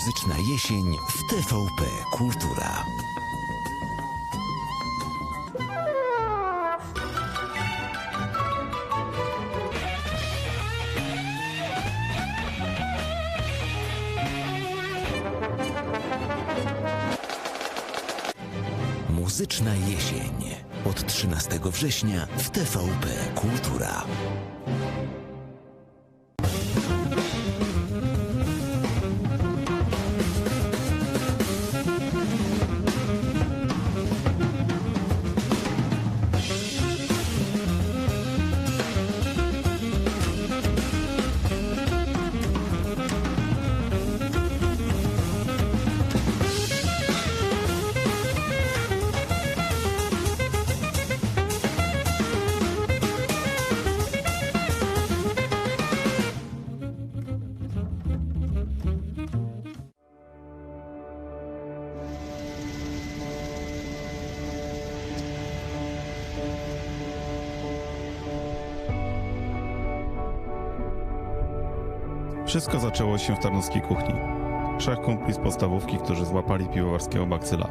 Muzyczna jesień w TVP Kultura. Muzyczna jesień od 13 września w TVP Kultura. Wszystko zaczęło się w tarnowskiej kuchni. 3 kumpli z podstawówki, którzy złapali piwowarskiego bakcyla.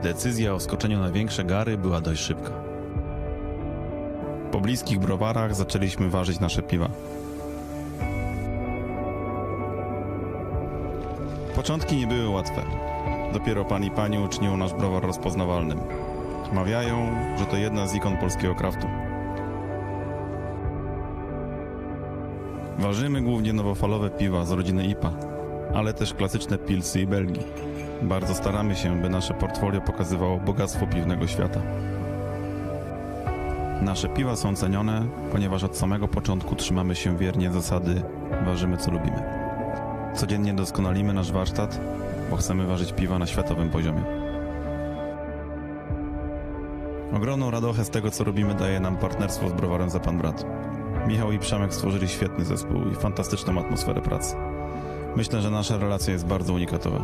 Decyzja o skoczeniu na większe gary była dość szybka. Po bliskich browarach zaczęliśmy ważyć nasze piwa. Początki nie były łatwe. Dopiero pan i pani uczynił nasz browar rozpoznawalnym. Mawiają, że to jedna z ikon polskiego kraftu. Ważymy głównie nowofalowe piwa z rodziny IPA, ale też klasyczne pilsy i Belgii. Bardzo staramy się, by nasze portfolio pokazywało bogactwo piwnego świata. Nasze piwa są cenione, ponieważ od samego początku trzymamy się wiernie zasady ważymy co lubimy. Codziennie doskonalimy nasz warsztat, bo chcemy ważyć piwa na światowym poziomie. Ogromną radochę z tego, co robimy, daje nam partnerstwo z browarem Za Pan Brat. Michał i Przemek stworzyli świetny zespół i fantastyczną atmosferę pracy. Myślę, że nasza relacja jest bardzo unikatowa.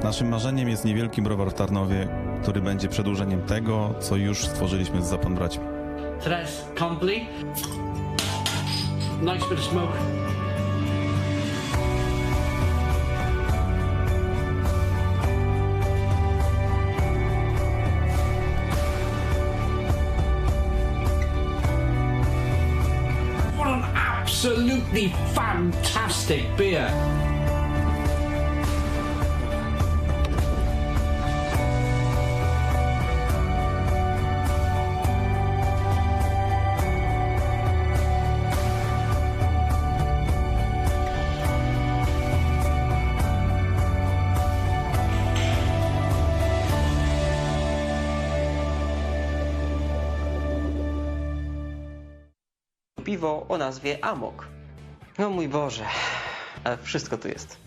Naszym marzeniem jest niewielki browar w Tarnowie, który będzie przedłużeniem tego, co już stworzyliśmy z Za Pan Braćmi. Today's complete. Nice bit of smoke. Absolutely fantastic beer. Piwo o nazwie Amok. No mój Boże, ale wszystko tu jest.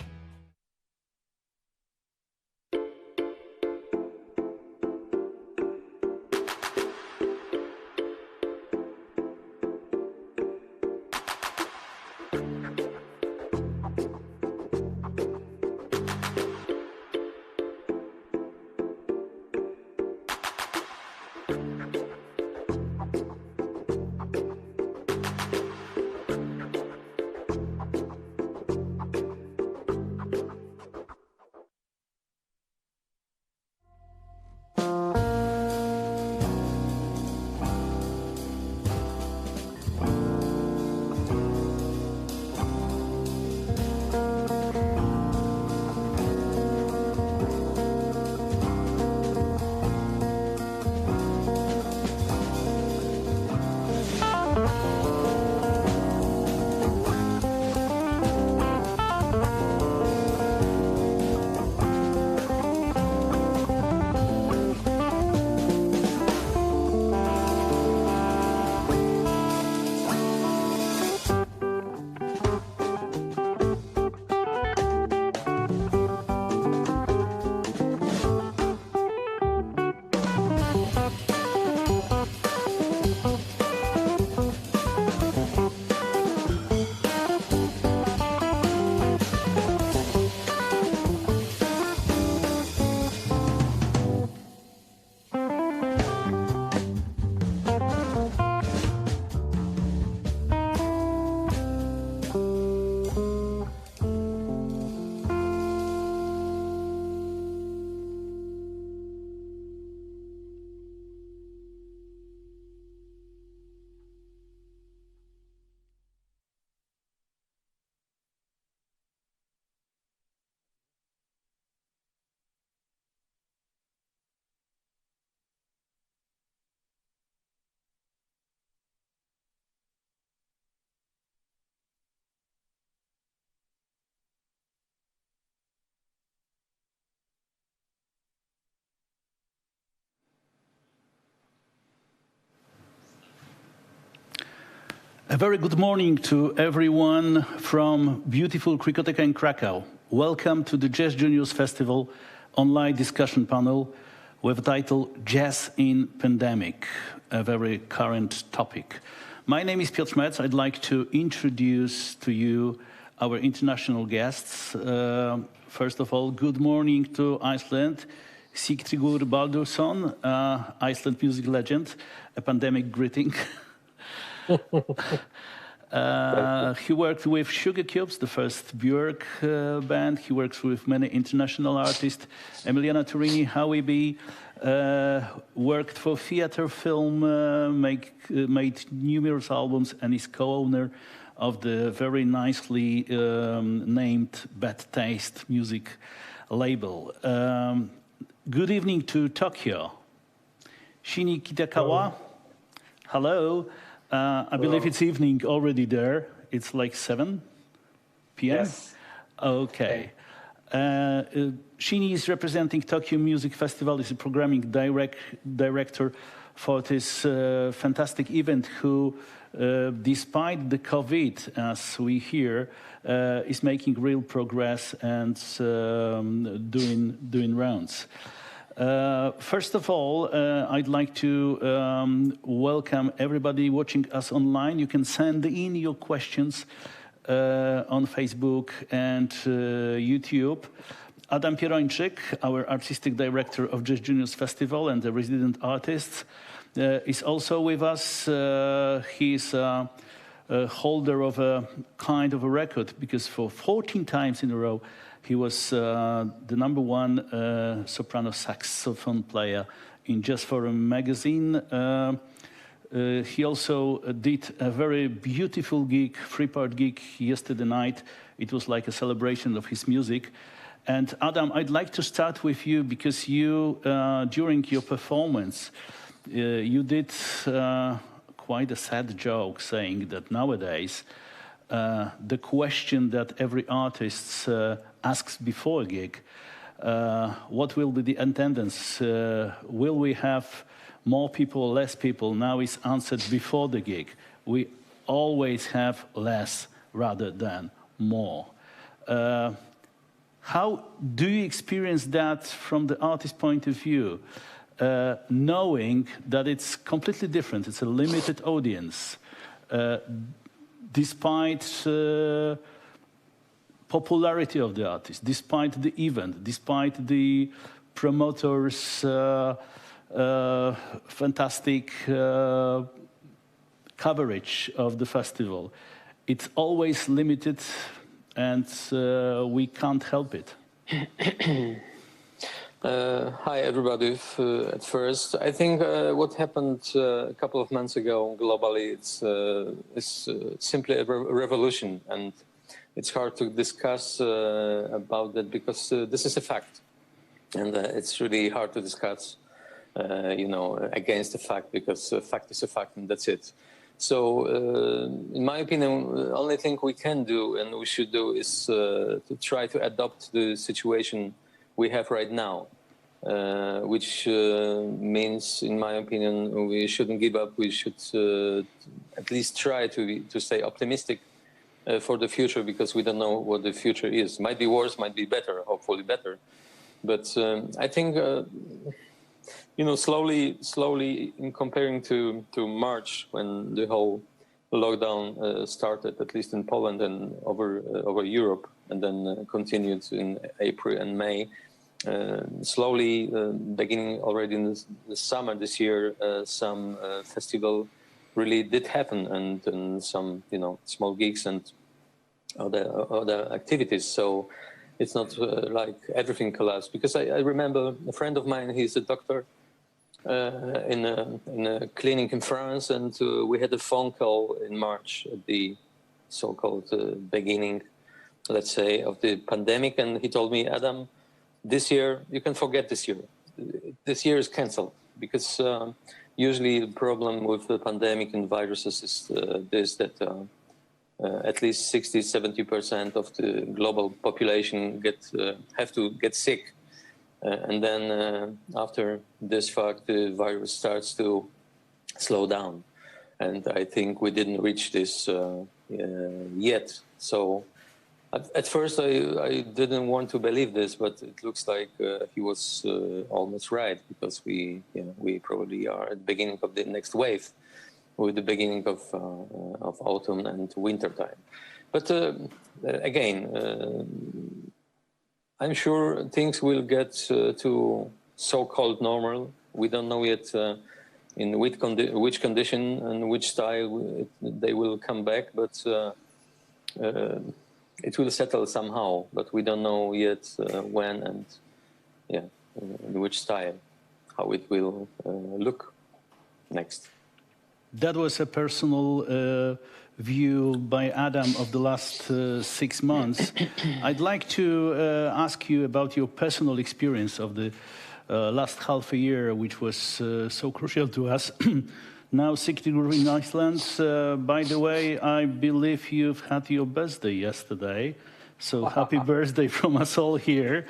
A very good morning to everyone from beautiful Krikoteka in Krakow. Welcome to the Jazz Juniors Festival online discussion panel with the title Jazz in Pandemic, a very current topic. My name is Piotr Metz. I'd like to introduce to you our international guests. First of all, good morning to Iceland. Sigtryggur Baldursson, Iceland music legend, a pandemic greeting. He worked with Sugar Cubes, the first Björk band. He works with many international artists. Emiliana Turini, Howie B, worked for theater, film, made numerous albums, and is co-owner of the very nicely named Bad Taste music label. Good evening to Tokyo. Shinji Kitakawa, hello. I believe it's evening already there. It's like 7 p.m.? Yes. Okay. Shinji is representing Tokyo Music Festival. He's a programming director for this fantastic event who, despite the COVID, as we hear, is making real progress and doing rounds. First of all, I'd like to welcome everybody watching us online. You can send in your questions on Facebook and YouTube. Adam Pierończyk, our artistic director of Jazz Juniors Festival and the resident artist, is also with us. He's a holder of a kind of a record because for 14 times in a row, he was the #1 soprano saxophone player in Jazz Forum magazine. He also did a very beautiful gig, 3-part gig yesterday night. It was like a celebration of his music. And Adam, I'd like to start with you because you, during your performance, you did quite a sad joke saying that nowadays, the question that every artist asks before a gig, what will be the attendance? Will we have more people or less people? Now is answered before the gig. We always have less rather than more. How do you experience that from the artist's point of view, knowing that it's completely different, it's a limited audience, despite popularity of the artist, despite the event, despite the promoters' fantastic coverage of the festival, it's always limited and we can't help it. Hi, everybody. At first, I think what happened a couple of months ago globally, it's simply a revolution, and it's hard to discuss about that because this is a fact, and it's really hard to discuss, against the fact because a fact is a fact, and that's it. So, in my opinion, the only thing we can do and we should do is to try to adopt the situation we have right now, which means, in my opinion, we shouldn't give up. We should at least try to stay optimistic for the future because we don't know what the future is. Might be worse, might be better, hopefully better. But I think, slowly in comparing to March when the whole lockdown started, at least in Poland and over Europe, and then continued in April and May. Slowly, beginning already in the summer this year, some festival really did happen, and some small gigs and other activities. So it's not like everything collapsed. Because I remember a friend of mine, he's a doctor in a clinic in France, and we had a phone call in March at the so-called beginning, let's say, of the pandemic, and he told me, Adam, this year, you can forget this year. This year is cancelled because usually the problem with the pandemic and viruses is that at least 60-70% of the global population have to get sick. And then after this fact, the virus starts to slow down. and I think we didn't reach this yet. So at first I didn't want to believe this, but it looks like he was almost right, because we probably are at the beginning of the next wave, with the beginning of autumn and winter time. But again, I'm sure things will get to so-called normal. We don't know yet in which condition and which style they will come back, but it will settle somehow. But we don't know yet when and in which style, how it will look next. That was a personal view by Adam of the last 6 months. I'd like to ask you about your personal experience of the last half a year, which was so crucial to us. Now, Sigtryggur in Iceland. By the way, I believe you've had your birthday yesterday. So happy birthday from us all here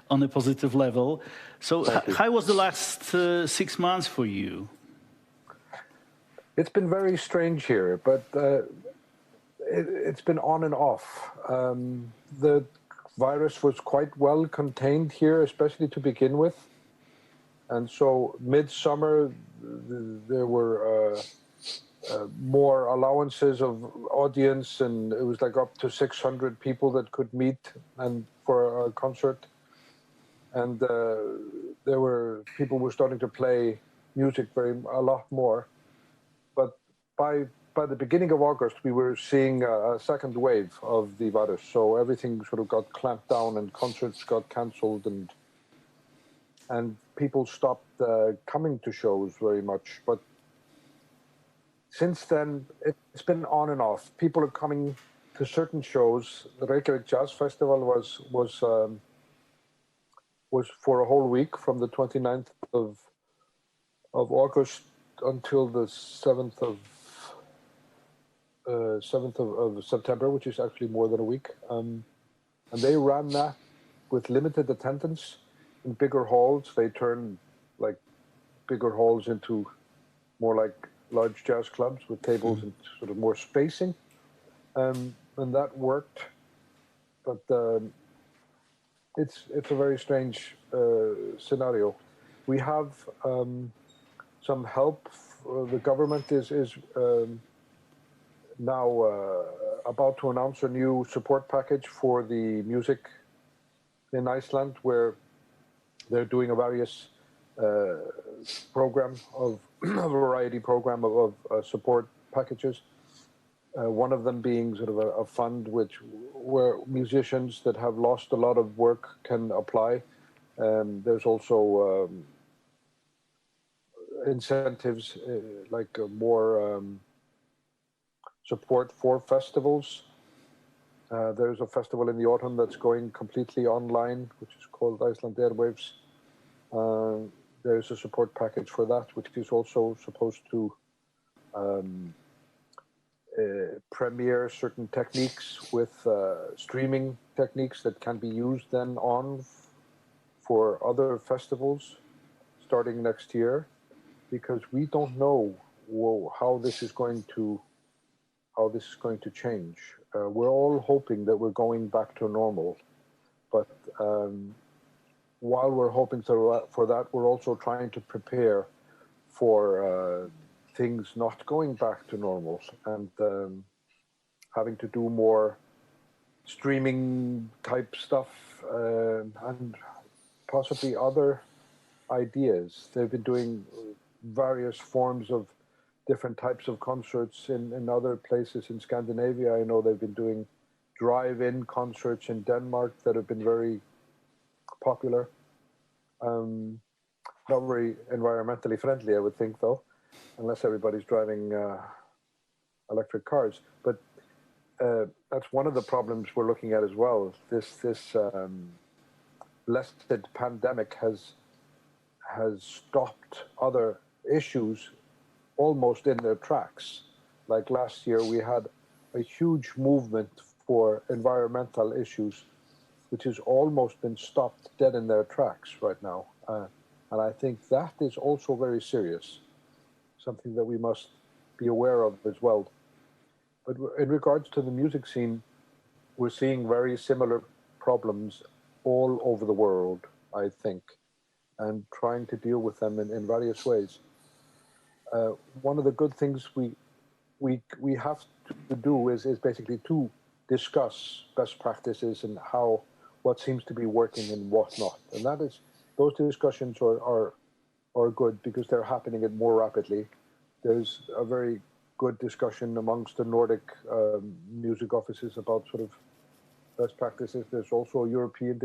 on a positive level. So how was the last 6 months for you? It's been very strange here, but it's been on and off. The virus was quite well contained here, especially to begin with. And so midsummer, there were more allowances of audience, and it was like up to 600 people that could meet and for a concert. And there were people were starting to play music a lot more. But by the beginning of August, we were seeing a second wave of the virus. So everything sort of got clamped down, and concerts got cancelled, and people stopped coming to shows very much. But since then, it's been on and off. People are coming to certain shows. The Reykjavik Jazz Festival was for a whole week, from the 29th of August until the 7th of September, which is actually more than a week. And they ran that with limited attendance in bigger halls. They turned like bigger halls into more like large jazz clubs with tables and sort of more spacing. And that worked. But it's a very strange scenario. We have some help. The government is now about to announce a new support package for the music in Iceland, where they're doing a various program of a variety program of support packages. One of them being sort of a fund where musicians that have lost a lot of work can apply. There's also incentives like more support for festivals. There's a festival in the autumn that's going completely online, which is called Iceland Airwaves. There's a support package for that, which is also supposed to premiere certain techniques with streaming techniques that can be used then on for other festivals starting next year, because we don't know how this is going to change. We're all hoping that we're going back to normal, but while we're hoping for that, we're also trying to prepare for things not going back to normal, and having to do more streaming type stuff and possibly other ideas. They've been doing various forms of different types of concerts in other places in Scandinavia. I know they've been doing drive-in concerts in Denmark that have been very popular. Not very environmentally friendly, I would think, though, unless everybody's driving electric cars. But that's one of the problems we're looking at as well. This blessed pandemic has stopped other issues almost in their tracks. Like last year, we had a huge movement for environmental issues, which has almost been stopped dead in their tracks right now. And I think that is also very serious, something that we must be aware of as well. But in regards to the music scene, we're seeing very similar problems all over the world, I think, and trying to deal with them in various ways. One of the good things we have to do is basically to discuss best practices and what seems to be working and what not. And those discussions are good because they're happening more rapidly. There's a very good discussion amongst the Nordic music offices about sort of best practices. There's also a European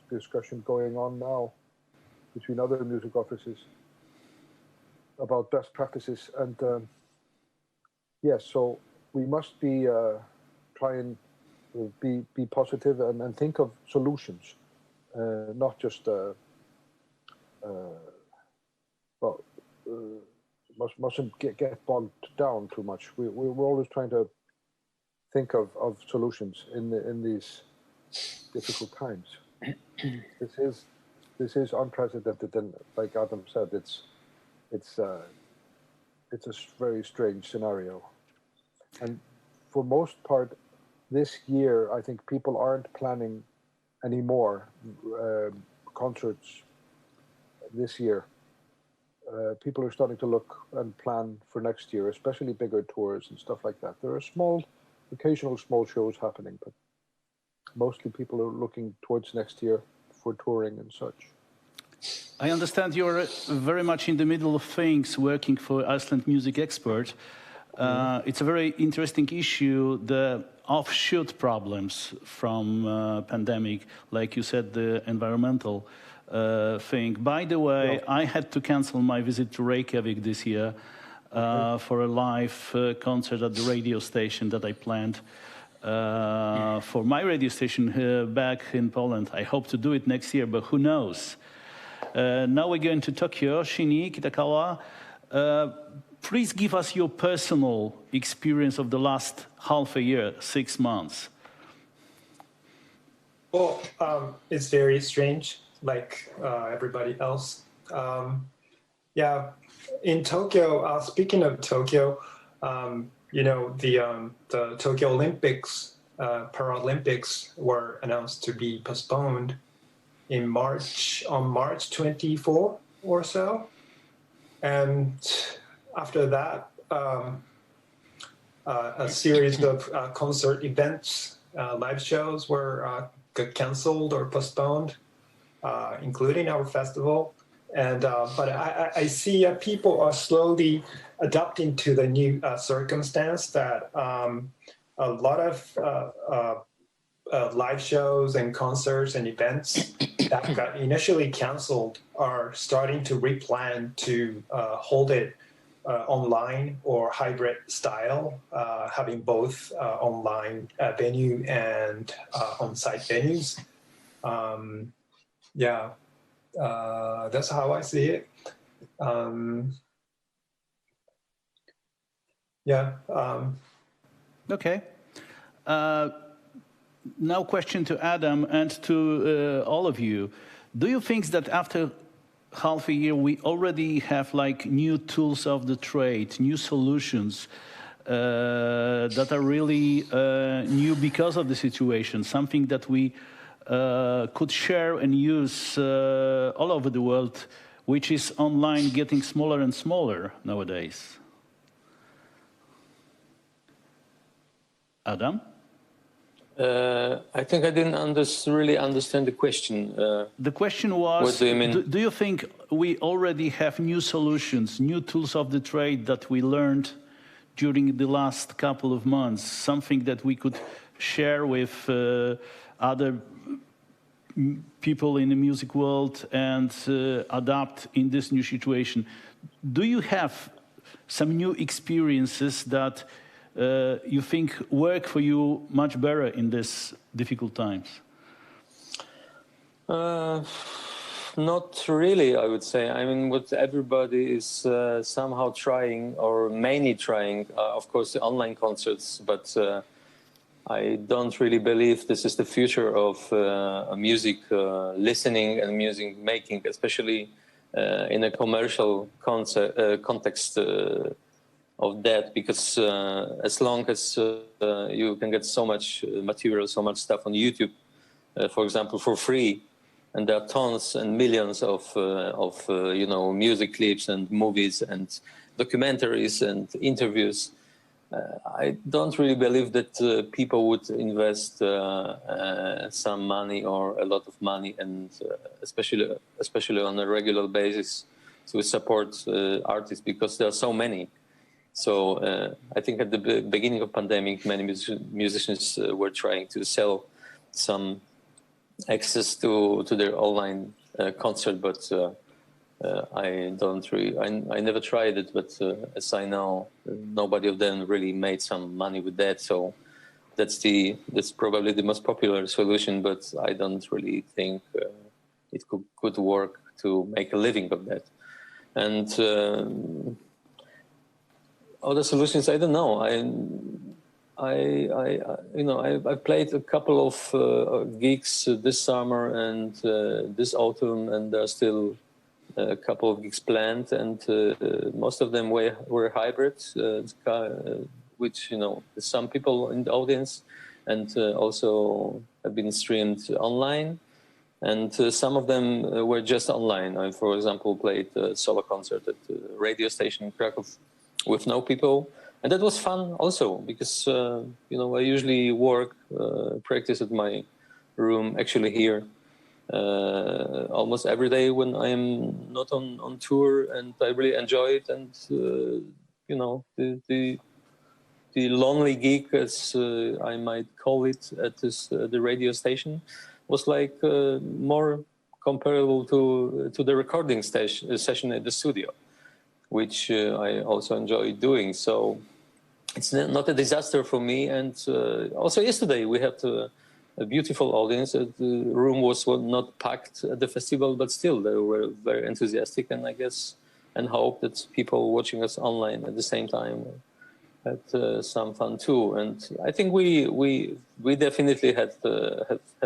discussion going on now between other music offices about best practices. And yes, so we must try and be positive and think of solutions, not just mustn't get bogged down too much. We're always trying to think of solutions in these difficult times. This is unprecedented, and like Adam said, it's a very strange scenario. And for most part, this year, I think people aren't planning any more concerts this year. People are starting to look and plan for next year, especially bigger tours and stuff like that. There are occasional small shows happening, but mostly people are looking towards next year for touring and such. I understand you're very much in the middle of things, working for Iceland Music Expert. It's a very interesting issue, the offshoot problems from pandemic, like you said, the environmental thing. By the way, I had to cancel my visit to Reykjavik this year for a live concert at the radio station that I planned for my radio station back in Poland. I hope to do it next year, but who knows? Now we're going to Tokyo. Shinji, Kitakawa, please give us your personal experience of the last half a year, 6 months. Well, it's very strange, like everybody else. Yeah, in Tokyo, speaking of Tokyo, you know, the Tokyo Olympics, Paralympics were announced to be postponed on March 24 or so. And after that, a series of concert events, live shows were canceled or postponed, including our festival. And but I see people are slowly adapting to the new circumstance that a lot of live shows and concerts and events that got initially canceled are starting to replan to hold it online or hybrid style, having both online venue and on-site venues. Yeah, that's how I see it. Yeah. Okay. Now question to Adam and to all of you. Do you think that after half a year we already have like new tools of the trade, new solutions that are really new because of the situation, something that we could share and use all over the world, which is online getting smaller and smaller nowadays? Adam? I think I didn't really understand the question. The question was, what do you mean? Do you think we already have new solutions, new tools of the trade that we learned during the last couple of months, something that we could share with other people in the music world and adapt in this new situation? Do you have some new experiences that you think work for you much better in these difficult times? Not really, I would say. I mean, what everybody is somehow trying, or mainly trying, of course, the online concerts, but I don't really believe this is the future of music listening and music making, especially in a commercial context of that, because as long as you can get so much material, so much stuff on YouTube, for example, for free, and there are tons and millions of you know, music clips and movies and documentaries and interviews. I don't really believe that people would invest some money or a lot of money, and especially on a regular basis, to support artists, because there are so many. So I think at the beginning of pandemic, many musicians were trying to sell some access to their online concert, but I don't really. I never tried it, but as I know, nobody of them really made some money with that. So that's probably the most popular solution, but I don't really think it could work to make a living of that. And other solutions, I don't know. I played a couple of gigs this summer and this autumn, and there are still a couple of gigs planned, and most of them were hybrid, which, you know, some people in the audience, and also have been streamed online, and some of them were just online. I, for example, played a solo concert at the radio station in Krakow with no people, and that was fun also, because you know, I usually practice at my room, actually here, almost every day when I'm not on tour, and I really enjoy it. And you know, the lonely gig, as I might call it, at the radio station, was like more comparable to the recording session at the studio, which I also enjoy doing. So it's not a disaster for me. And also yesterday we had a beautiful audience. The room was not packed at the festival, but still they were very enthusiastic, and I guess and hope that people watching us online at the same time had some fun too. And I think we definitely had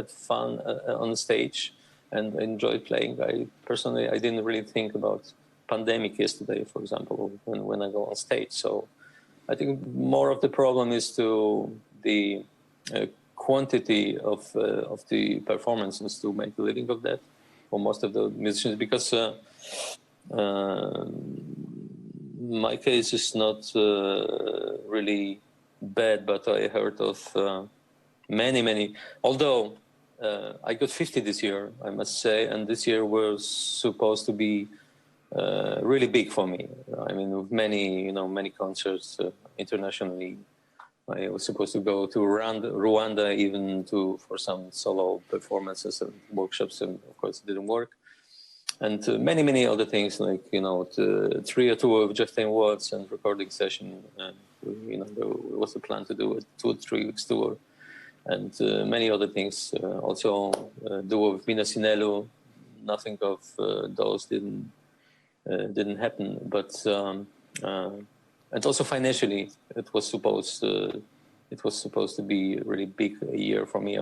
fun on stage and enjoyed playing. I didn't really think about pandemic yesterday, for example, when I go on stage. So I think more of the problem is to the quantity of the performances to make a living of that for most of the musicians, because my case is not really bad, but I heard of many. Although I got 50 this year, I must say, and this year was supposed to be really big for me. I mean, with many concerts internationally. I was supposed to go to Rwanda even for some solo performances and workshops, and of course it didn't work. And many other things, like, you know, 3 tour of Justin Watts and recording session. And, you know, there was a plan to do a 2 or 3 weeks tour, and many other things. Also duo with Mina Sinelu. Nothing of those didn't happen, but and also financially, it was supposed to be a really big year for me.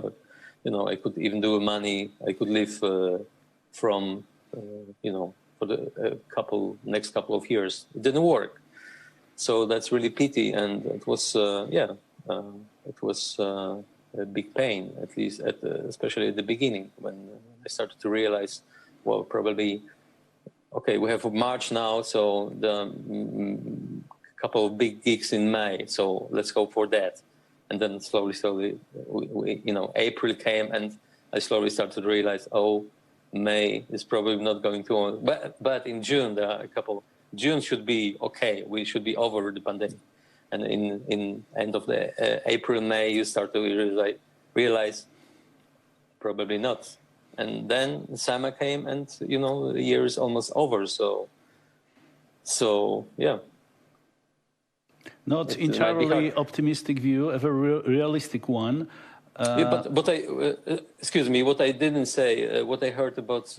You know, I could even do money. I could live from you know, for the next couple of years. It didn't work, so that's really pity. And it was it was a big pain, at least especially at the beginning, when I started to realize, well, probably. Okay, we have March now, so the couple of big gigs in May, so let's go for that. And then slowly, you know, April came, and I slowly started to realize, oh, May is probably not going to. But in June, there are a couple. June should be okay. We should be over the pandemic, and in end of the April, May, you start to realize probably not. And then summer came, and, you know, the year is almost over. So yeah. Not entirely optimistic view, a very realistic one. Yeah, but excuse me, what I didn't say, what I heard about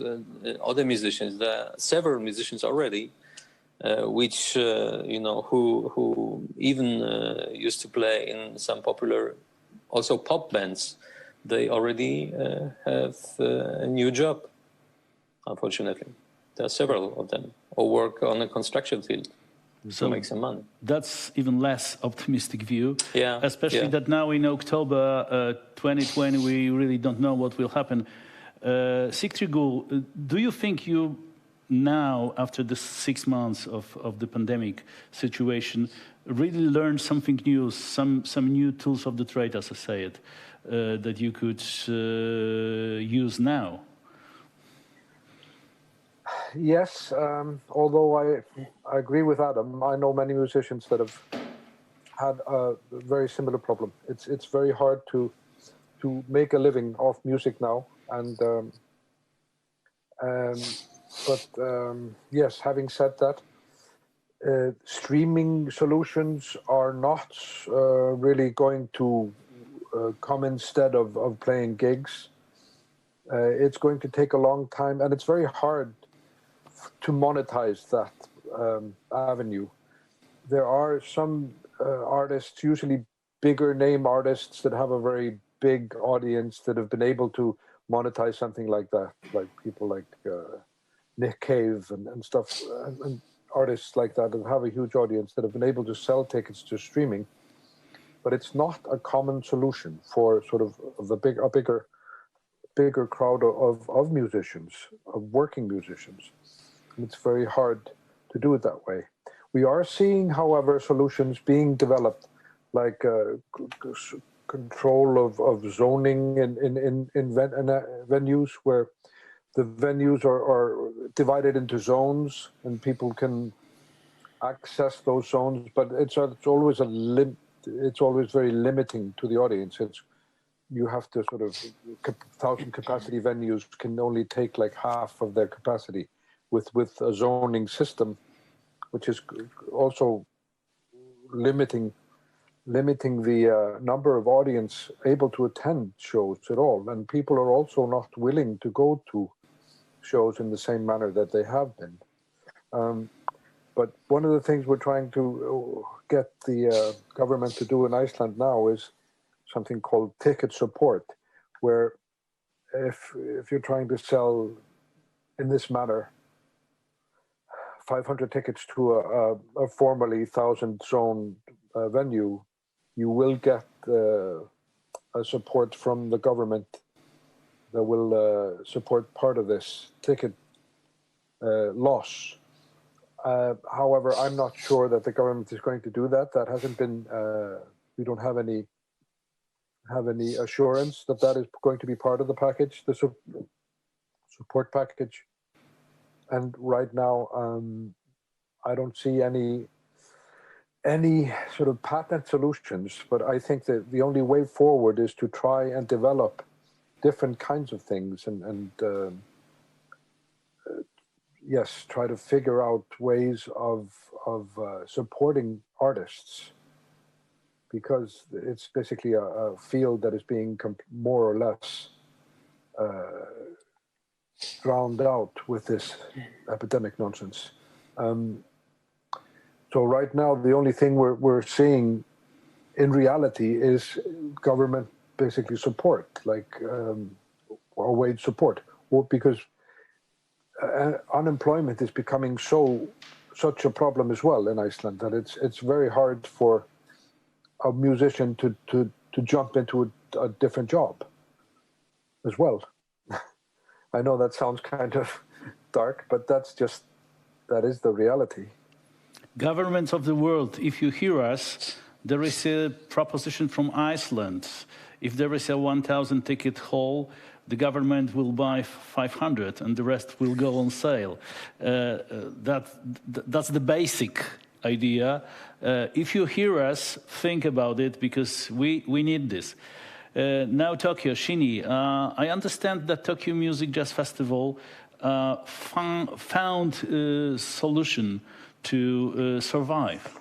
other musicians, there are several musicians already, which you know, who even used to play in some popular, also pop bands. They already have a new job, unfortunately. There are several of them, or work on a construction field. to make some money. That's even less optimistic view. Yeah, Especially that now in October 2020, we really don't know what will happen. Sigtryggur, do you think you now, after the 6 months of the pandemic situation, really learned something new, some new tools of the trade, as I say it, that you could use now? Yes, although I agree with Adam. I know many musicians that have had a very similar problem. It's very hard to make a living off music now, and yes, having said that, streaming solutions are not really going to come instead of playing gigs. It's going to take a long time, and it's very hard to monetize that avenue. There are some artists, usually bigger name artists, that have a very big audience that have been able to monetize something like that, like people like Nick Cave and stuff, and artists like that have a huge audience that have been able to sell tickets to streaming. But it's not a common solution for sort of a bigger crowd of musicians, of working musicians. And it's very hard to do it that way. We are seeing, however, solutions being developed, like control of zoning in venues, where the venues are divided into zones and people can access those zones. But it's always it's always very limiting to the audience. You have to sort of 1,000 capacity venues can only take like half of their capacity with a zoning system, which is also limiting the number of audience able to attend shows at all. And people are also not willing to go to shows in the same manner that they have been. But one of the things we're trying to get the government to do in Iceland now is something called ticket support, where if you're trying to sell in this manner 500 tickets to a formerly 1,000 zone venue, you will get a support from the government that will support part of this ticket loss. However, I'm not sure that the government is going to do that. That hasn't been. We don't have any assurance that is going to be part of the package, the support package. And right now, I don't see any sort of patent solutions. But I think that the only way forward is to try and develop different kinds of things and yes, try to figure out ways of supporting artists, because it's basically a field that is being more or less drowned out with this epidemic nonsense. So right now, the only thing we're seeing in reality is government basically support, like or wage support, because unemployment is becoming such a problem as well in Iceland that it's very hard for a musician to jump into a different job as well. I know that sounds kind of dark, but that is the reality. Governments of the world, if you hear us, there is a proposition from Iceland. If there is a 1,000 ticket hall, the government will buy 500 and the rest will go on sale. That's the basic idea. If you hear us, think about it, because we need this. Now Tokyo, Shinji, I understand that Tokyo Music Jazz Festival found a solution to survive.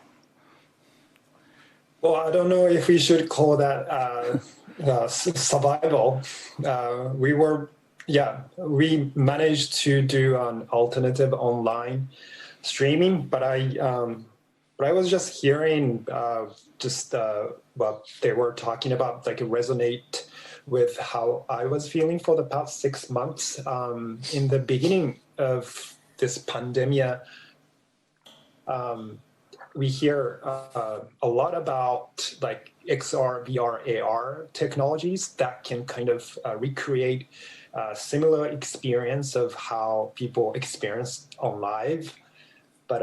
Well, I don't know if we should call that survival. We managed to do an alternative online streaming, but I was just hearing what they were talking about, like, resonate with how I was feeling for the past 6 months. In the beginning of this pandemic, we hear a lot about like XR, VR, AR technologies that can kind of recreate similar experience of how people experience on live. But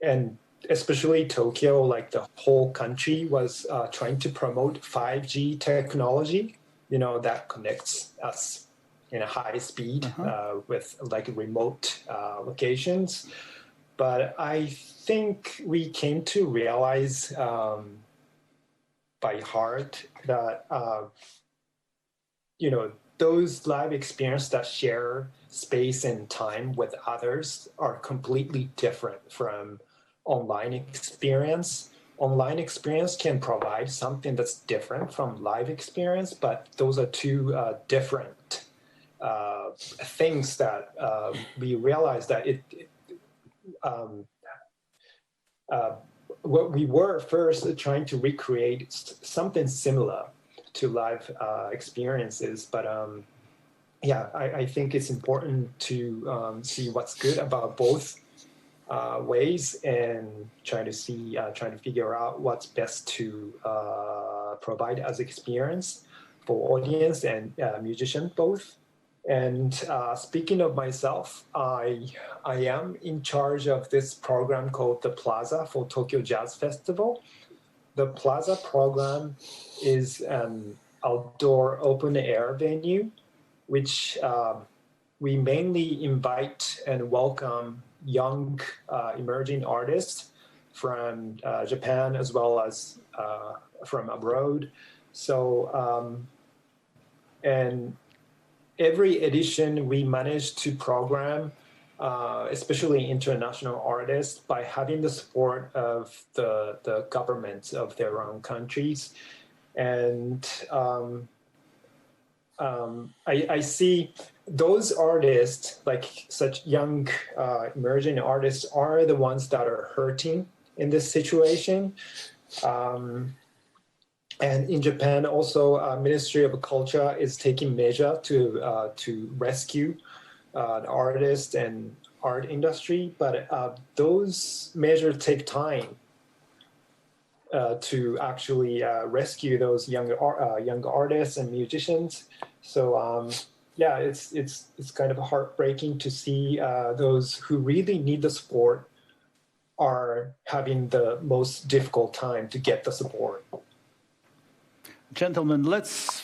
and especially Tokyo, like the whole country was trying to promote 5G technology, you know, that connects us in a high speed with like remote locations. But I think we came to realize by heart that, you know, those live experiences that share space and time with others are completely different from online experience. Online experience can provide something that's different from live experience, but those are two different things that we realize that what we were first trying to recreate something similar to live experiences, but yeah, I think it's important to see what's good about both ways and trying to figure out what's best to provide as experience for audience and musician both. And speaking of myself, I am in charge of this program called the Plaza for Tokyo Jazz Festival. The Plaza program is an outdoor open air venue, which we mainly invite and welcome young emerging artists from Japan as well as from abroad. So, and every edition we manage to program, especially international artists, by having the support of the governments of their own countries. And I see those artists, like such young emerging artists, are the ones that are hurting in this situation. And in Japan, also, Ministry of Culture is taking measure to rescue the artists and art industry, but those measures take time to actually rescue those young artists and musicians. So yeah, it's kind of heartbreaking to see those who really need the support are having the most difficult time to get the support. Gentlemen, let's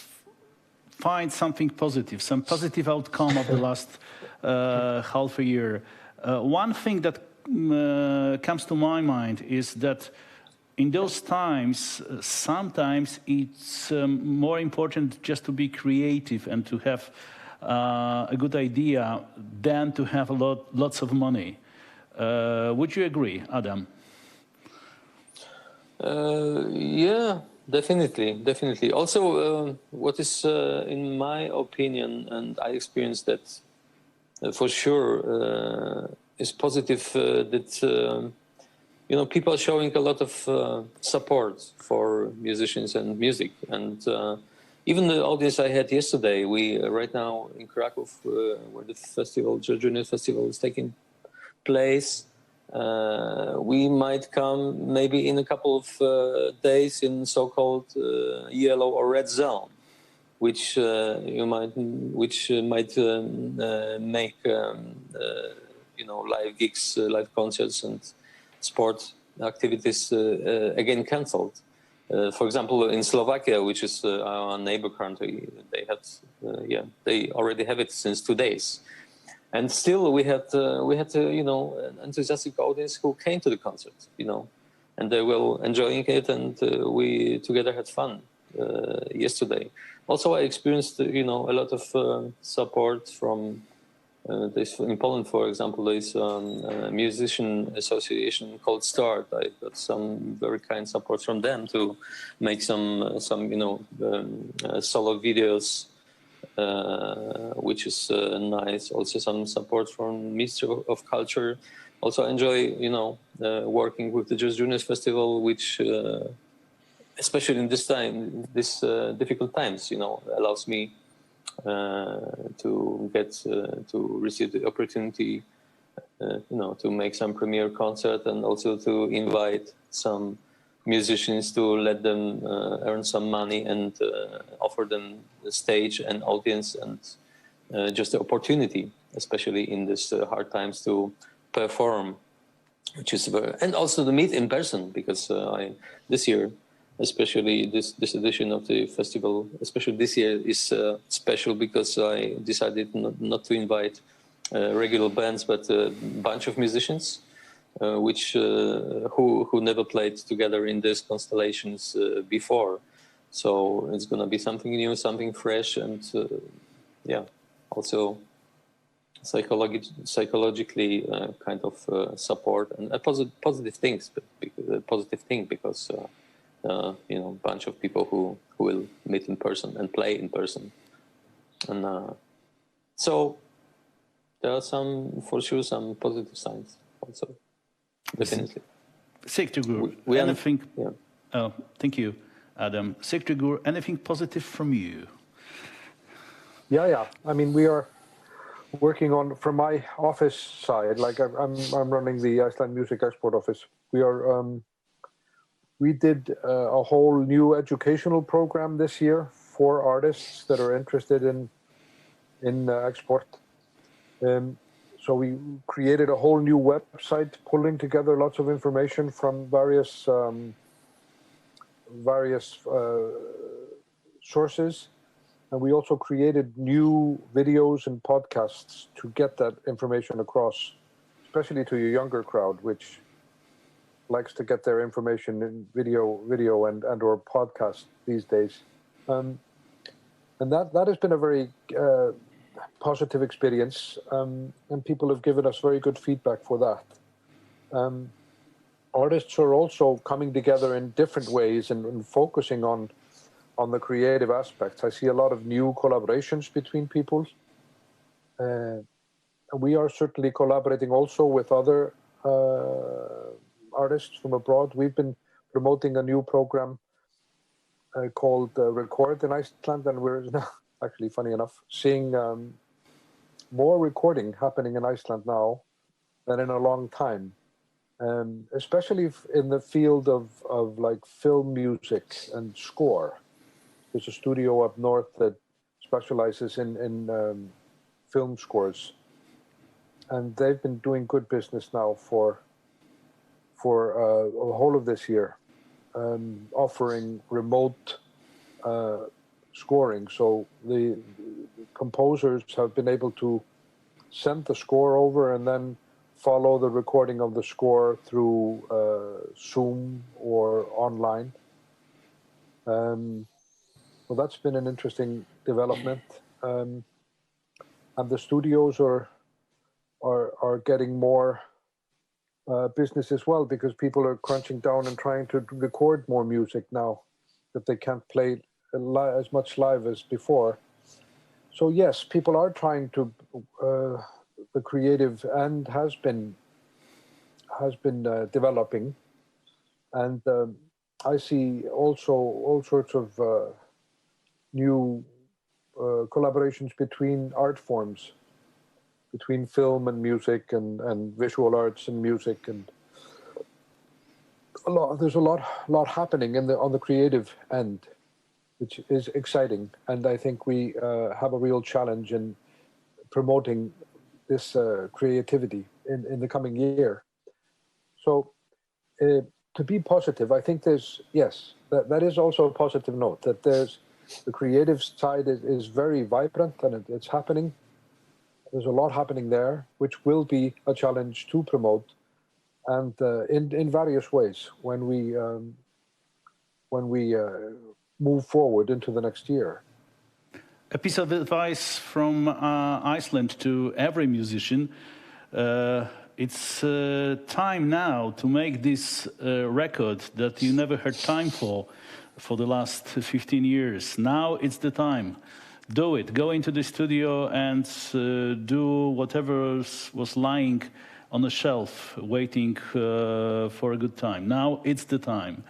find something positive, some positive outcome of the last half a year. One thing that comes to my mind is that in those times, sometimes it's more important just to be creative and to have a good idea than to have lots of money. Would you agree, Adam? Yeah. Definitely. Also, what is, in my opinion, and I experienced that for sure, is positive that people are showing a lot of support for musicians and music, and even the audience I had yesterday. We right now in Krakow, where the festival, Jazz Festival, is taking place. We might come maybe in a couple of days in so-called yellow or red zone, which might make live gigs, live concerts, and sport activities again cancelled. For example, in Slovakia, which is our neighbor country, they already have it since 2 days. And still, we had an enthusiastic audience who came to the concert, and they were enjoying it, and we together had fun yesterday. Also, I experienced, a lot of support from this in Poland. For example, there's a musician association called Start. I got some very kind support from them to make some solo videos. Which is nice. Also, some support from Ministry of Culture. Also, enjoy working with the Jazz Juniors Festival, which, especially in this difficult times, allows me to receive the opportunity to make some premiere concert and also to invite some musicians to let them earn some money and offer them the stage and audience and just the opportunity, especially in these hard times, to perform, which is and also to meet in person, because this year, especially this edition of the festival, especially this year, is special because I decided not to invite regular bands, but a bunch of musicians, who never played together in these constellations before. So it's going to be something new, something fresh, and also psychologically kind of support and a positive thing because a bunch of people who will meet in person and play in person, and so there are some positive signs also, definitely. Sigtryggur, anything? Yeah. Oh, thank you, Adam. Sigtryggur, anything positive from you? Yeah. I mean, we are working on, from my office side, like I'm running the Iceland Music Export Office. We did a whole new educational program this year for artists that are interested in export. So we created a whole new website, pulling together lots of information from various sources. And we also created new videos and podcasts to get that information across, especially to a younger crowd, which likes to get their information in video and or podcast these days. And that has been a very positive experience, and people have given us very good feedback for that. Artists are also coming together in different ways and focusing on the creative aspects. I see a lot of new collaborations between people. We are certainly collaborating also with other artists from abroad. We've been promoting a new program called Record in Iceland, and we're now, actually, funny enough, seeing more recording happening in Iceland now than in a long time, especially in the field of like film music and score. There's a studio up north that specializes in film scores, and they've been doing good business now for the whole of this year, offering remote scoring. So the composers have been able to send the score over and then follow the recording of the score through Zoom or online. Well, that's been an interesting development, and the studios are getting more business as well, because people are crunching down and trying to record more music now that they can't play as much live as before. So yes, people are trying to. The creative end has been developing, and I see also all sorts of new collaborations between art forms, between film and music and visual arts and music, and there's a lot happening on the creative end, which is exciting. And I think we have a real challenge in promoting this creativity in the coming year. So to be positive, I think that is also a positive note, that there's the creative side is very vibrant, and it's happening. There's a lot happening there, which will be a challenge to promote, and in various ways when we move forward into the next year. A piece of advice from Iceland to every musician: it's time now to make this record that you never had time for the last 15 years. Now it's the time. Do it. Go into the studio and do whatever was lying on the shelf, waiting for a good time. Now it's the time.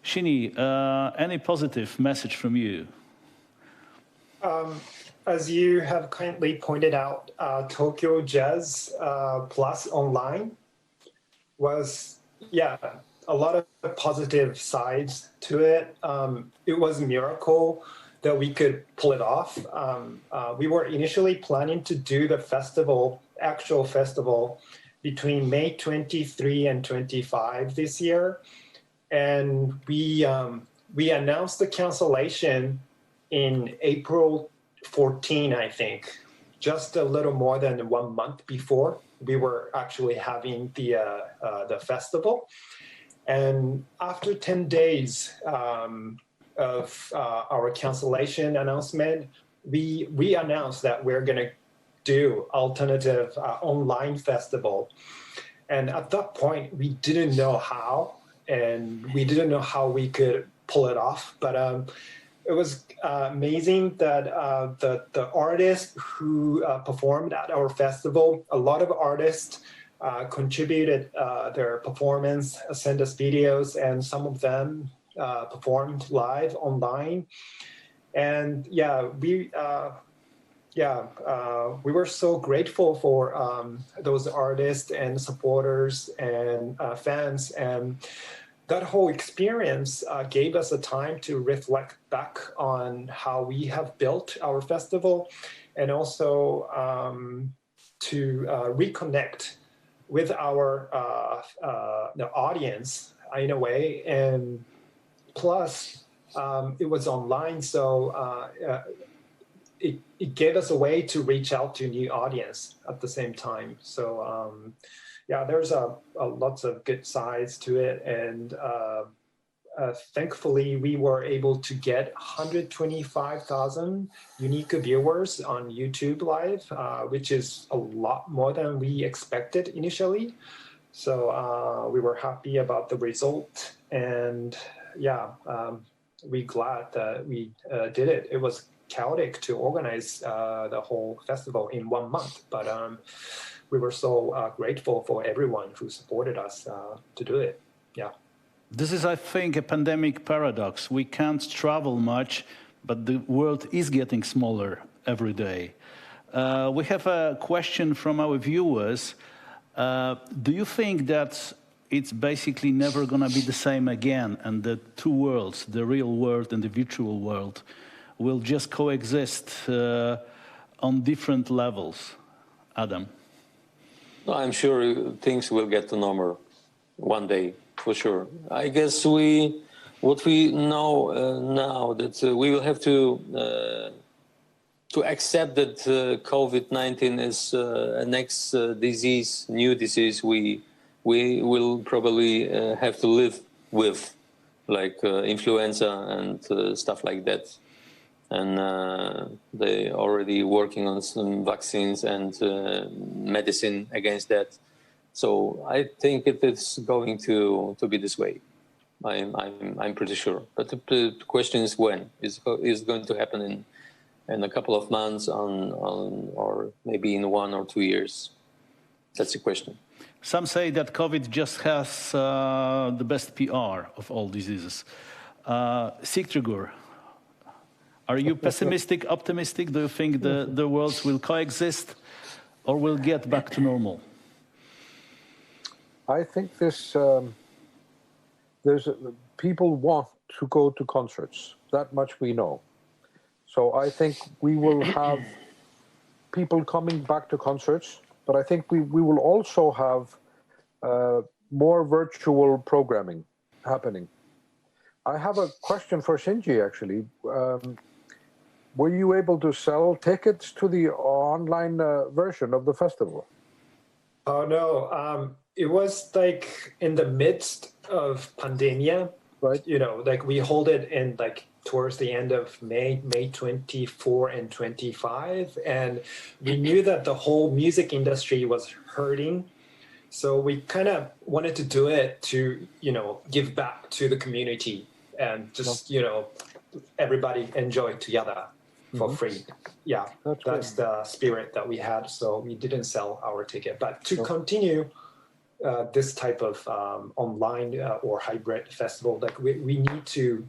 Shinji, any positive message from you? as you have kindly pointed out, Tokyo Jazz Plus Online was, a lot of positive sides to it. It was a miracle that we could pull it off. We were initially planning to do the actual festival, between May 23 and 25 this year. And we announced the cancellation in April 14, I think, just a little more than 1 month before we were actually having the festival. And after 10 days of our cancellation announcement, we announced that we're going to do alternative online festival. And at that point, we didn't know how, and we didn't know how we could pull it off. But it was amazing that the artists who performed at our festival, a lot of artists contributed their performance, sent us videos, and some of them performed live online. And we were so grateful for those artists and supporters and fans. And that whole experience gave us a time to reflect back on how we have built our festival, and also to reconnect with our the audience in a way. And plus, it was online, so it gave us a way to reach out to new audience at the same time. So there's a lots of good sides to it, and thankfully we were able to get 125,000 unique viewers on YouTube Live, which is a lot more than we expected initially. So we were happy about the result, and we're glad that we did it. It was chaotic to organize the whole festival in 1 month, but we were so grateful for everyone who supported us to do it. This is, I think, a pandemic paradox. We can't travel much, but the world is getting smaller every day. We have a question from our viewers. Do you think that it's basically never going to be the same again, and the two worlds, the real world and the virtual world, will just coexist on different levels? Adam? I'm sure things will get to normal one day, for sure. I guess what we know now, that we will have to accept that COVID-19 is a next disease, new disease we will probably have to live with, like influenza and stuff like that. And they're already working on some vaccines and medicine against that. So I think it is going to be this way. I'm pretty sure. But the question is when. Is going to happen in a couple of months, or maybe in 1 or 2 years? That's the question. Some say that COVID just has the best PR of all diseases. Sigtryggur, are you pessimistic, optimistic? Do you think the worlds will coexist or will get back to normal? I think people want to go to concerts. That much we know. So I think we will have people coming back to concerts, but I think we will also have more virtual programming happening. I have a question for Shinji, actually. Were you able to sell tickets to the online version of the festival? Oh, no. It was like in the midst of pandemia, right? Like we hold it in like towards the end of May 24 and 25. And we knew that the whole music industry was hurting. So we kind of wanted to do it to, give back to the community and just, everybody enjoy together for free. Yeah, that's the spirit that we had. So we didn't sell our ticket. But to continue this type of online or hybrid festival, like we need to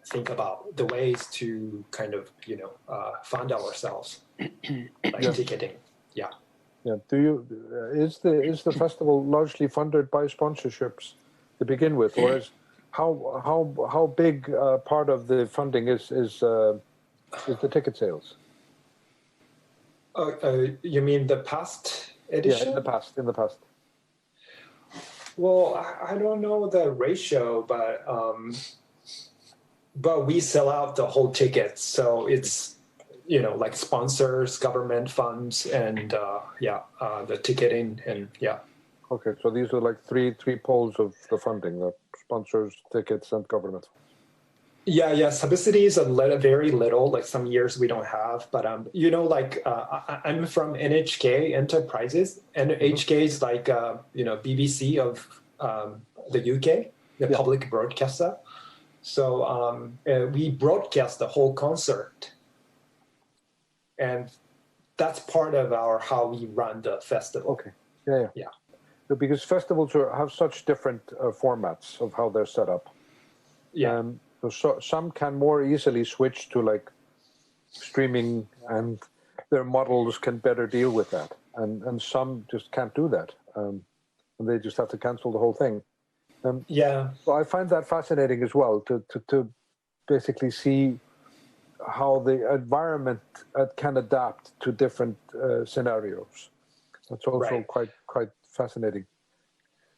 think about the ways to kind of, fund ourselves, like ticketing. Yeah. Yeah. Is the festival largely funded by sponsorships to begin with, or is how big part of the funding is the ticket sales? You mean the past edition? Yeah, in the past. Well, I don't know the ratio, but we sell out the whole ticket, so it's like sponsors, government funds, and the ticketing, and yeah. Okay, so these are like three poles of the funding: the sponsors, tickets, and government. Yeah. Subsidies are very little. Like some years we don't have, but I'm from NHK Enterprises, and HK is like BBC of the UK, the public broadcaster. So we broadcast the whole concert, and that's part of how we run the festival. Okay. Yeah. Because festivals have such different formats of how they're set up. Yeah. So some can more easily switch to like streaming, and their models can better deal with that, and some just can't do that, and they just have to cancel the whole thing. So I find that fascinating as well to basically see how the environment can adapt to different scenarios. That's also quite fascinating.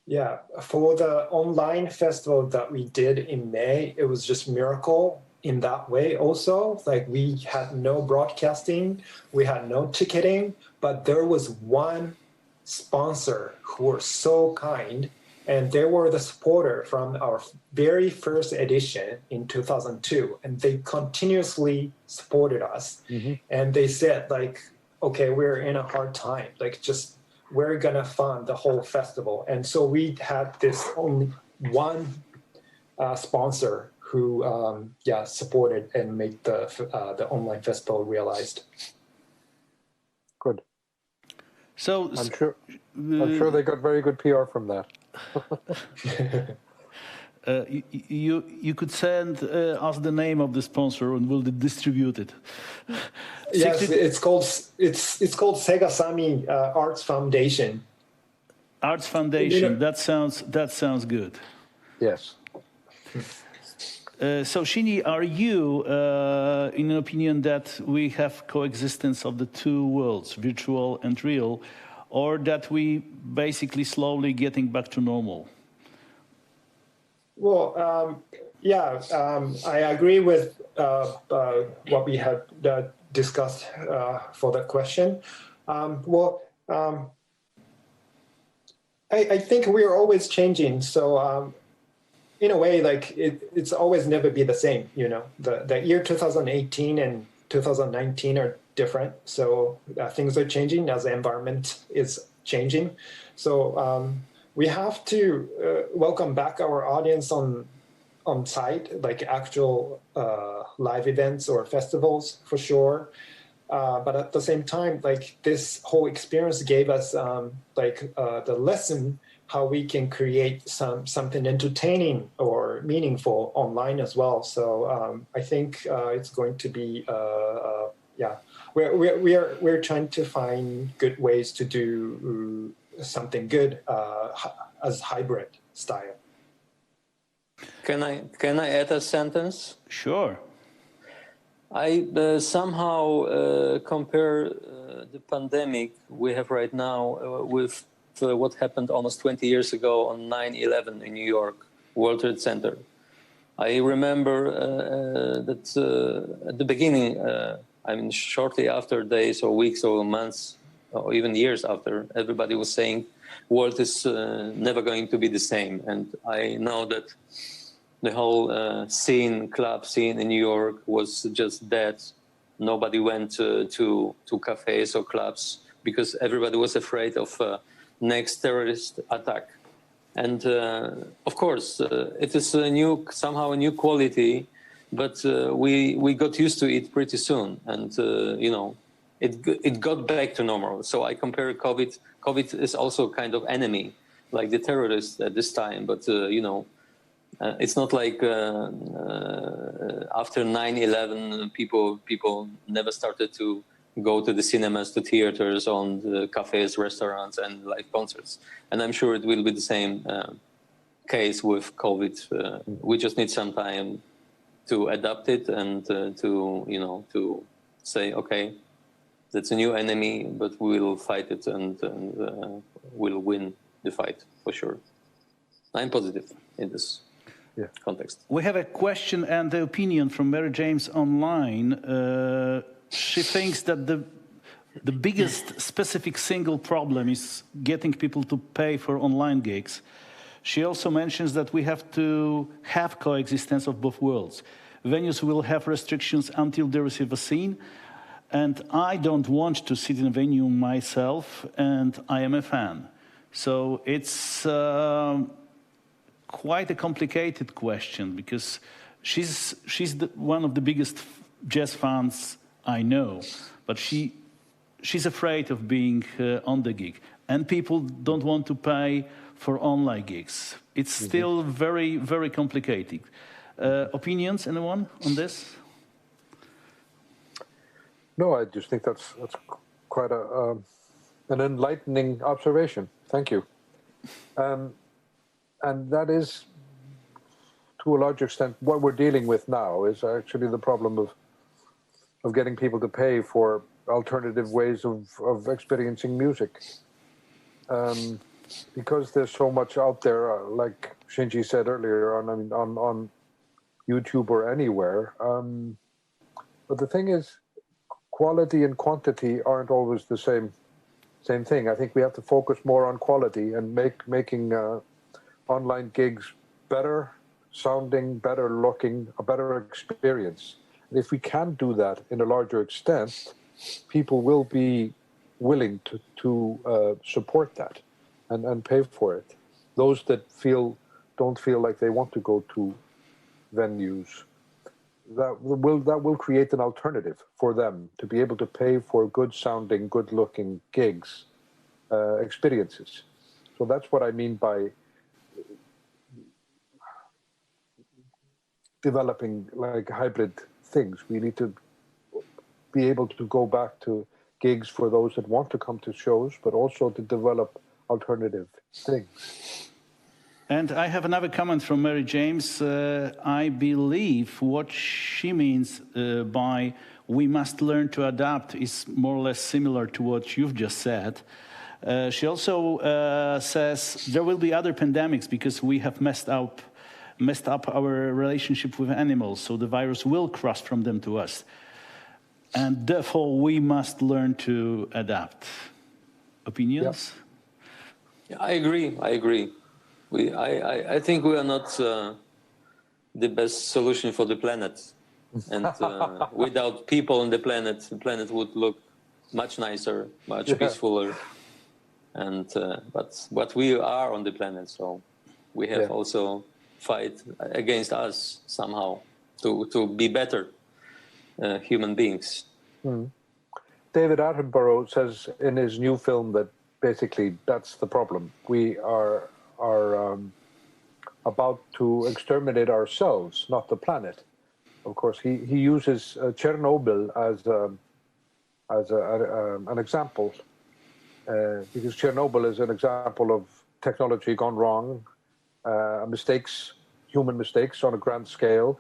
Yeah, for the online festival that we did in May, it was just miracle in that way also. Like we had no broadcasting, we had no ticketing, but there was one sponsor who were so kind, and they were the supporter from our very first edition in 2002, and they continuously supported us. And they said like, okay, we're in a hard time, like we're gonna fund the whole festival. And so we had this only one sponsor who supported and made the online festival realized. Good. So I'm sure they got very good PR from that. You could send us the name of the sponsor, and we'll distribute it. Yes, it's called Segasami Arts Foundation. Arts Foundation. That sounds good. Yes. So Shinji, are you in an opinion that we have coexistence of the two worlds, virtual and real, or that we basically slowly getting back to normal? Well, I agree with what we had discussed for that question. I think we are always changing. So in a way, like it's always never be the same. The year 2018 and 2019 are different. So things are changing as the environment is changing. So we have to welcome back our audience on site, like actual live events or festivals for sure. But at the same time, like this whole experience gave us the lesson how we can create something entertaining or meaningful online as well. So I think it's going to be we're trying to find good ways to do something good as hybrid style. Can I add a sentence? Sure. I somehow compare the pandemic we have right now with what happened almost 20 years ago on 9/11 in New York, World Trade Center. I remember that at the beginning, shortly after, days or weeks or months or even years after, everybody was saying world is never going to be the same. And I know that the whole club scene in New York was just dead. Nobody went to cafes or clubs because everybody was afraid of next terrorist attack. And of course, it is somehow a new quality, but we got used to it pretty soon. And, it got back to normal. So I compare COVID. COVID is also kind of enemy, like the terrorists at this time. But, It's not like after 9/11, people never started to go to the cinemas, to theaters, on the cafes, restaurants, and live concerts. And I'm sure it will be the same case with COVID. We just need some time to adapt it and to say, okay, that's a new enemy, but we'll fight it and we'll win the fight for sure. I'm positive in this context. We have a question and the opinion from Mary James online. She thinks that the biggest specific single problem is getting people to pay for online gigs. She also mentions that we have to have coexistence of both worlds. Venues will have restrictions until there is a vaccine, and I don't want to sit in a venue myself, and I am a fan. So it's quite a complicated question, because she's one of the biggest jazz fans I know, but she's afraid of being on the gig, and people don't want to pay for online gigs. It's still very, very complicated. Opinions, anyone on this? No, I just think that's quite an enlightening observation. Thank you. And that is, to a large extent, what we're dealing with now is actually the problem of getting people to pay for alternative ways of experiencing music. Because there's so much out there, like Shinji said earlier, on YouTube or anywhere. But the thing is, quality and quantity aren't always the same thing. I think we have to focus more on quality and making online gigs better sounding, better looking, a better experience. And if we can do that in a larger extent, people will be willing to support that and pay for it. Those that don't feel like they want to go to venues, that will create an alternative for them to be able to pay for good sounding, good looking gigs, experiences. So that's what I mean by developing like hybrid things. We need to be able to go back to gigs for those that want to come to shows, but also to develop alternative things. And I have another comment from Mary James. I believe what she means by we must learn to adapt is more or less similar to what you've just said. She also says there will be other pandemics because we have messed up our relationship with animals, so the virus will cross from them to us. And therefore, we must learn to adapt. Opinions? Yeah, I agree. I think we are not the best solution for the planet. And without people on the planet would look much nicer, much peacefuler. And but we are on the planet, so we have also fight against us somehow to be better human beings. David Attenborough says in his new film that basically that's the problem. We are about to exterminate ourselves, not the planet. Of course, he uses Chernobyl as an example, because Chernobyl is an example of technology gone wrong, human mistakes on a grand scale,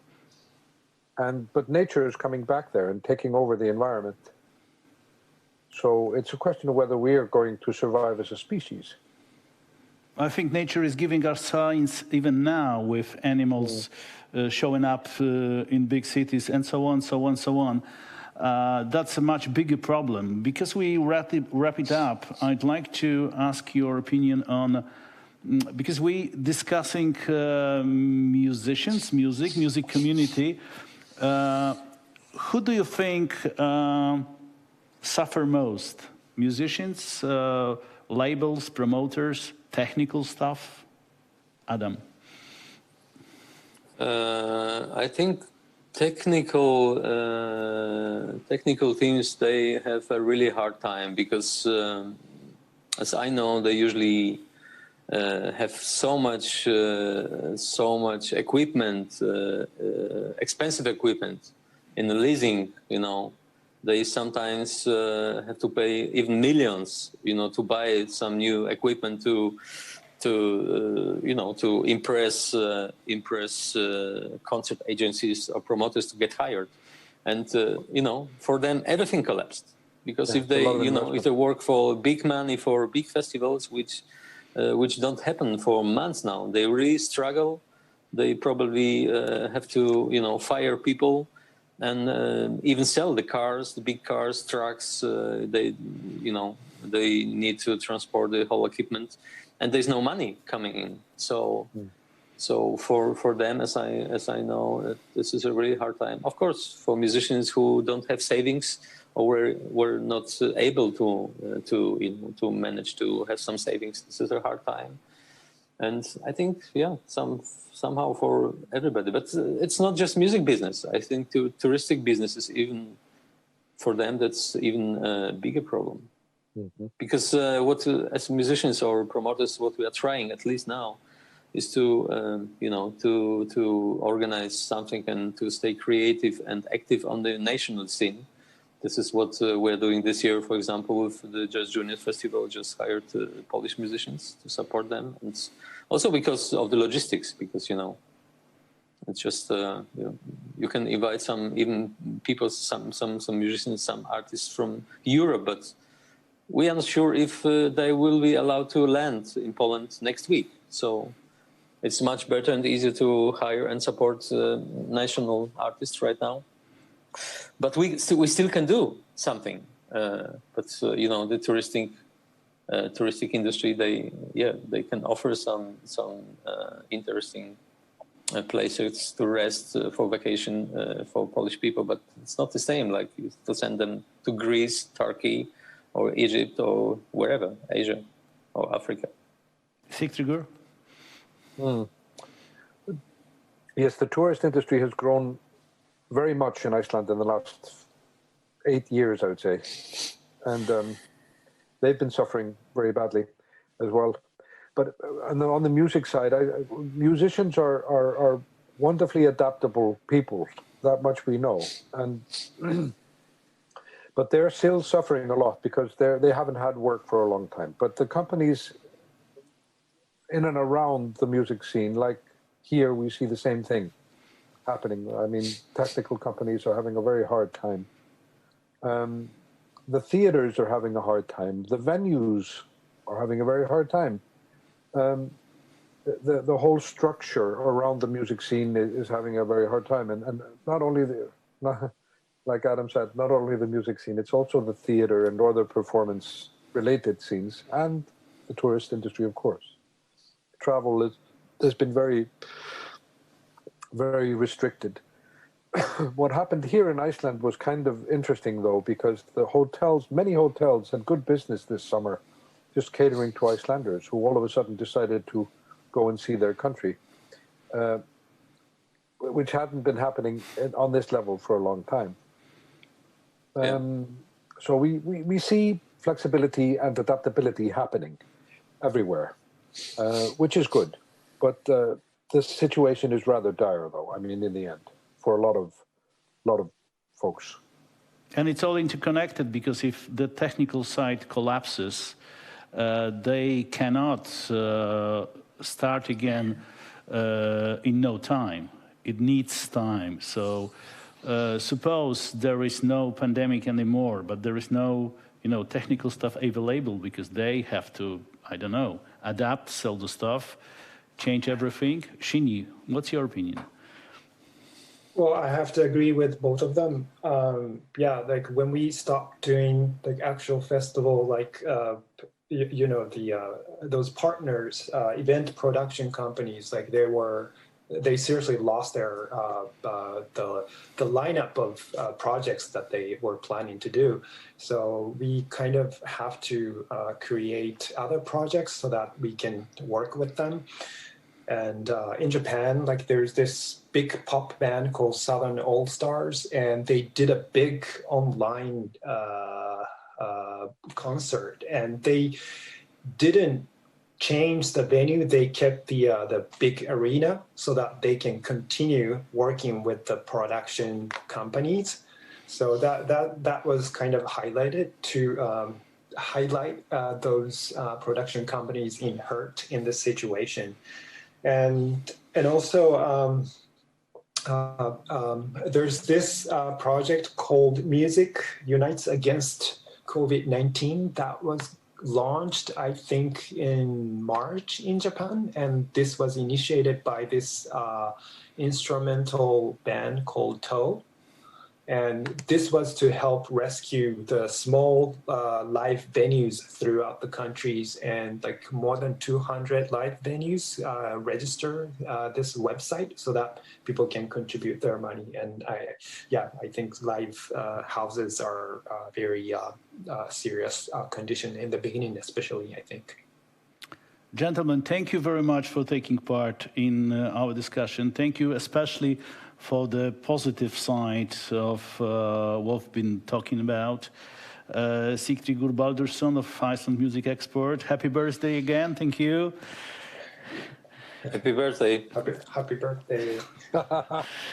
but nature is coming back there and taking over the environment. So it's a question of whether we are going to survive as a species. I think nature is giving us signs even now with animals showing up in big cities and so on. That's a much bigger problem. Because we wrap it up, I'd like to ask your opinion on, because we discussing musicians, music community. Who do you think suffer most? Musicians, labels, promoters, technical stuff? Adam. I think technical teams, they have a really hard time because as I know, they usually have so much equipment, expensive equipment in the leasing, they sometimes have to pay even millions, to buy some new equipment to impress concert agencies or promoters to get hired. And, for them, everything collapsed. Because if they work for big money for big festivals, which don't happen for months now, they really struggle. They probably have to, fire people and even sell the cars, the big cars, trucks. They need to transport the whole equipment, and there's no money coming in. So for them, as I know, this is a really hard time. Of course, for musicians who don't have savings or were not able to manage to have some savings, this is a hard time. And I think, somehow for everybody. But it's not just music business. I think touristic businesses, even for them, that's even a bigger problem. Mm-hmm. Because as musicians or promoters, what we are trying, at least now, is to organize something and to stay creative and active on the national scene. This is what we're doing this year, for example, with the Jazz Junior Festival. Just hired Polish musicians to support them, and also because of the logistics. Because it's just you can invite some musicians, some artists from Europe, but we are not sure if they will be allowed to land in Poland next week. So it's much better and easier to hire and support national artists right now. But we still can do something. But the touristic industry, they can offer some interesting places to rest for vacation for Polish people. But it's not the same like to send them to Greece, Turkey, or Egypt, or wherever, Asia or Africa. Sigtryggur? Yes, the tourist industry has grown very much in Iceland in the last 8 years, I would say. And they've been suffering very badly as well. But on the music side, musicians are wonderfully adaptable people. That much we know. And but they're still suffering a lot because they haven't had work for a long time. But the companies in and around the music scene, like here, we see the same thing happening. I mean, technical companies are having a very hard time. The theaters are having a hard time. The venues are having a very hard time. The whole structure around the music scene is having a very hard time. And not only like Adam said, not only the music scene, it's also the theater and other performance-related scenes, and the tourist industry, of course. Travel has been very, very restricted. What happened here in Iceland was kind of interesting, though, because many hotels had good business this summer, just catering to Icelanders who all of a sudden decided to go and see their country, which hadn't been happening on this level for a long time. So we see flexibility and adaptability happening everywhere, which is good. But the situation is rather dire, though. I mean, in the end, for a lot of folks. And it's all interconnected, because if the technical side collapses, they cannot start again in no time. It needs time. So suppose there is no pandemic anymore, but there is no technical stuff available, because they have to, I don't know, adapt, sell the stuff, change everything. Shinji, what's your opinion? Well, I have to agree with both of them. Like when we stopped doing like actual festival, like those partners, event production companies, like they seriously lost their the lineup of projects that they were planning to do. So we kind of have to create other projects so that we can work with them. And in Japan, like there's this big pop band called Southern All Stars, and they did a big online concert, and they didn't changed the venue. They kept the big arena so that they can continue working with the production companies. So that was kind of highlighted to highlight those production companies hurt in this situation, and also there's this project called Music Unites Against COVID-19 that was launched, I think, in March in Japan, and this was initiated by this instrumental band called Toe. And this was to help rescue the small live venues throughout the countries, and like more than 200 live venues register this website so that people can contribute their money. And I think live houses are very serious condition in the beginning, especially, I think. Gentlemen, thank you very much for taking part in our discussion. Thank you especially for the positive side of what we've been talking about. Sigtryggur Baldursson of Iceland Music Export. Happy birthday again. Thank you. Happy birthday. Happy birthday.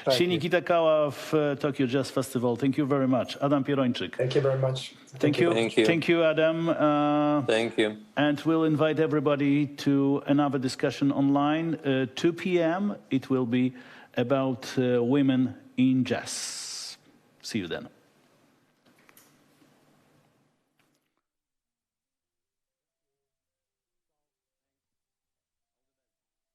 Shinji Kitakawa of Tokyo Jazz Festival. Thank you very much. Adam Pierończyk. Thank you very much. Thank you. Thank you. Thank you, Adam. Thank you. And we'll invite everybody to another discussion online. 2 p.m. It will be about women in jazz. See you then.